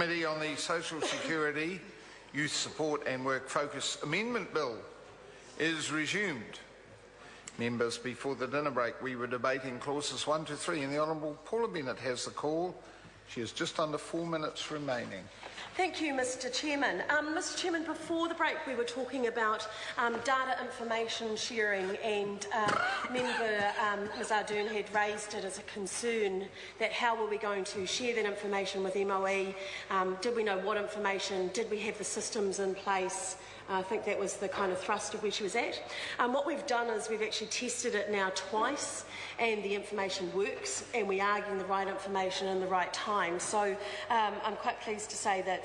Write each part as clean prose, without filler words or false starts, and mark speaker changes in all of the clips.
Speaker 1: Committee on the Social Security, Youth Support and Work Focus Amendment Bill is resumed. Members, before the dinner break we were debating clauses 1 to 3 and the Honourable Paula Bennett has the call. She has just under 4 minutes remaining.
Speaker 2: Thank you, Mr Chairman. Mr Chairman, before the break we were talking about data information sharing, and Member Ms Ardern had raised it as a concern that how were we going to share that information with MOE, did we know what information, did we have the systems in place? I think that was the kind of thrust of where she was at. What we've done is we've actually tested it now twice, and the information works, and we are getting the right information in the right time. So I'm quite pleased to say that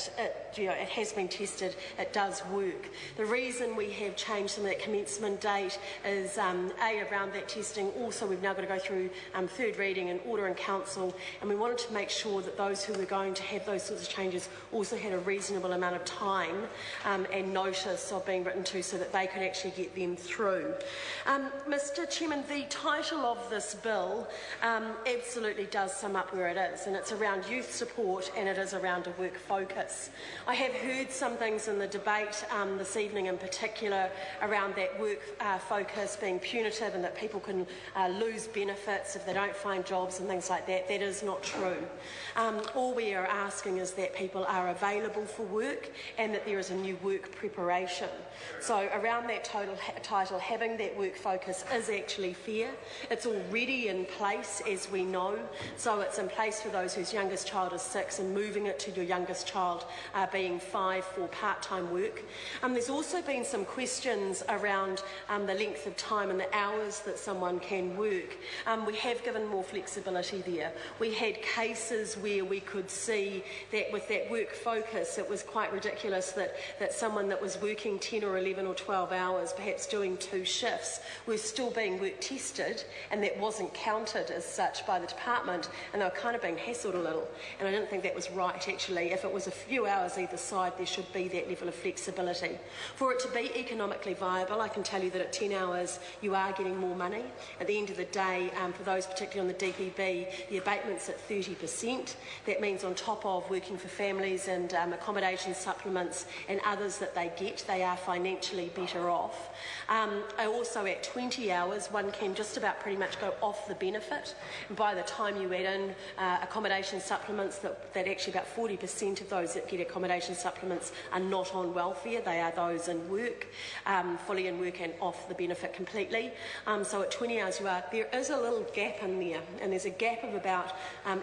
Speaker 2: it has been tested, it does work. The reason we have changed some of that commencement date is around that testing. Also, we've now got to go through third reading and order in council, and we wanted to make sure that those who were going to have those sorts of changes also had a reasonable amount of time and notice of being written to so that they could actually get them through. Mr Chairman, the title of this bill absolutely does sum up where it is, and it's around youth support and it is around a work focus. I have heard some things in the debate this evening in particular around that work focus being punitive and that people can lose benefits if they don't find jobs and things like that. That is not true. All we are asking is that people are available for work and that there is a new work preparation. So around that title, having that work focus is actually fair. It's already in place, as we know. So it's in place for those whose youngest child is 6 and moving it to your youngest child being 5 for part-time work. There's also been some questions around the length of time and the hours that someone can work. We have given more flexibility there. We had cases where we could see that with that work focus it was quite ridiculous that someone that was working 10 or 11 or 12 hours, perhaps doing 2 shifts, was still being work tested, and that wasn't counted as such by the department, and they were kind of being hassled a little. And I didn't think that was right, actually. If it was a few hours either side, there should be that level of flexibility. For it to be economically viable, I can tell you that at 10 hours you are getting more money. At the end of the day, for those particularly on the DPB, the abatement's at 30%. That means on top of working for families and accommodation supplements and others that they get, they are financially better off. Also at 20 hours, one can just about pretty much go off the benefit. And by the time you add in accommodation supplements, that actually about 40% of those that get accommodation supplements are not on welfare. They are those in work, fully in work and off the benefit completely. So at 20 hours there is a little gap in there, and there's a gap of about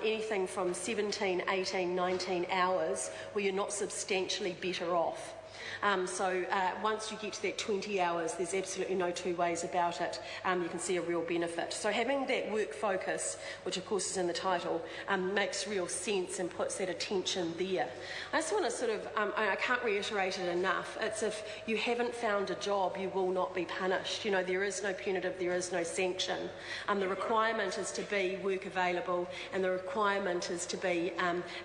Speaker 2: anything from 17, 18, 19 hours where you're not substantially better off. Once you get to that 20 hours, there's absolutely no two ways about it. You can see a real benefit. So having that work focus, which of course is in the title, makes real sense and puts that attention there. I just want to sort of, I can't reiterate it enough, it's if you haven't found a job, you will not be punished. You know, there is no punitive, there is no sanction. The requirement is to be work available, and the requirement is to be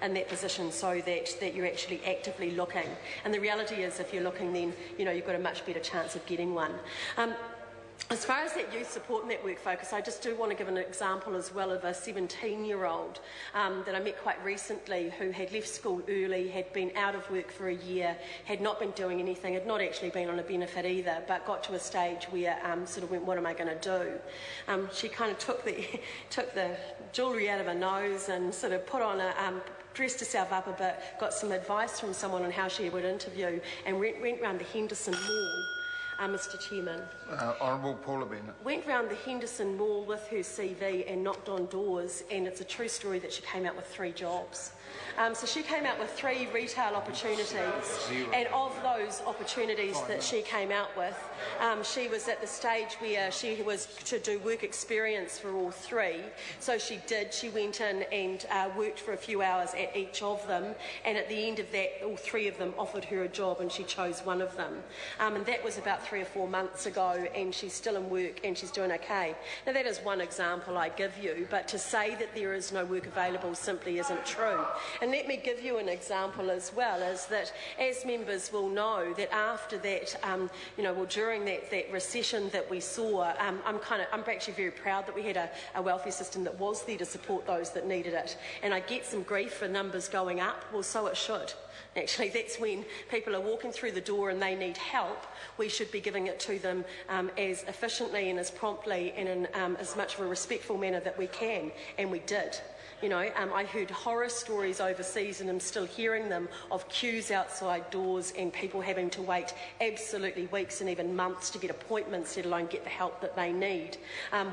Speaker 2: in that position so that you're actually actively looking. And the reality is, if you're looking, then you've got a much better chance of getting one. As far as that youth support and that work focus, I just do want to give an example as well of a 17-year-old that I met quite recently who had left school early, had been out of work for a year, had not been doing anything, had not actually been on a benefit either, but got to a stage where sort of went, what am I going to do? She kind of took the jewellery out of her nose and sort of put on dressed herself up a bit, got some advice from someone on how she would interview, and went round the Henderson Mall. Mr Chairman.
Speaker 1: Honourable Paula Bennett.
Speaker 2: Went round the Henderson Mall with her CV and knocked on doors, and it's a true story that she came out with 3 jobs. So she came out with 3 retail opportunities, and of those opportunities that she came out with, she was at the stage where she was to do work experience for all 3. So she went in and worked for a few hours at each of them, and at the end of that, all 3 of them offered her a job, and she chose one of them. And that was about 3 or 4 months ago, and she's still in work and she's doing okay. Now that is one example I give you, but to say that there is no work available simply isn't true. And let me give you an example as well, is that as members will know that after that, during that recession that we saw, I'm actually very proud that we had a welfare system that was there to support those that needed it. And I get some grief for numbers going up. Well, so it should. Actually, that's when people are walking through the door and they need help. We should be giving it to them as efficiently and as promptly and in as much of a respectful manner that we can, and we did. I heard horror stories overseas, and I'm still hearing them, of queues outside doors and people having to wait absolutely weeks and even months to get appointments, let alone get the help that they need.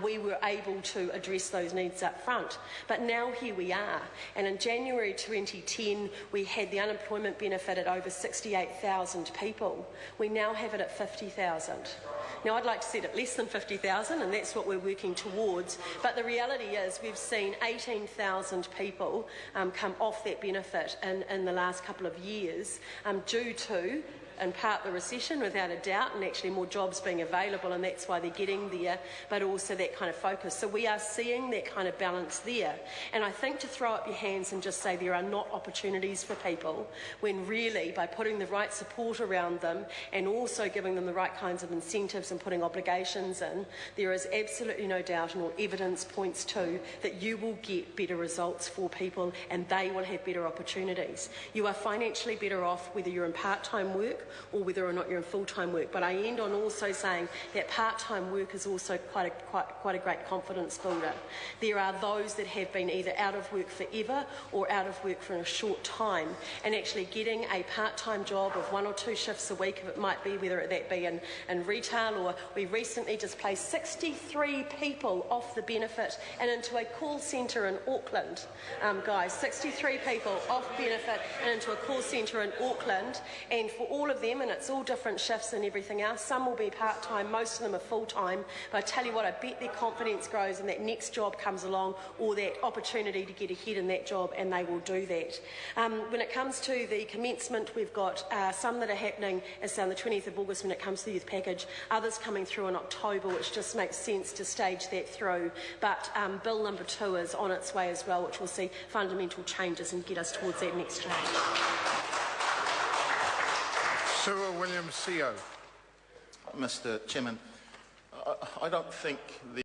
Speaker 2: We were able to address those needs up front. But now here we are, and in January 2010 we had the unemployment benefit at over 68,000 people. We now have it at 50,000. Now, I'd like to see it at less than 50,000, and that's what we're working towards. But the reality is we've seen 18,000 people come off that benefit in the last couple of years due to, in part, the recession, without a doubt, and actually more jobs being available, and that's why they're getting there, but also that kind of focus. So we are seeing that kind of balance there. And I think to throw up your hands and just say there are not opportunities for people, when really, by putting the right support around them and also giving them the right kinds of incentives and putting obligations in, there is absolutely no doubt, and all evidence points to, that you will get better results for people and they will have better opportunities. You are financially better off whether you're in part-time work or whether or not you're in full-time work. But I end on also saying that part-time work is also quite a great confidence builder. There are those that have been either out of work forever or out of work for a short time, and actually getting a part-time job of 1 or 2 shifts a week, if it might be, whether that be in retail, or we recently just placed 63 people off the benefit and into a call centre in Auckland. Guys, 63 people off benefit and into a call centre in Auckland, and for all of them, and it's all different shifts and everything else, some will be part-time, most of them are full-time, but I tell you what, I bet their confidence grows and that next job comes along, or that opportunity to get ahead in that job, and they will do that. When it comes to the commencement, we've got some that are happening as on the 20th of August when it comes to the youth package, others coming through in October, which just makes sense to stage that through. But Bill number 2 is on its way as well, which will see fundamental changes and get us towards that next change.
Speaker 1: Williams, CO.
Speaker 3: Mr. Chairman, I don't think the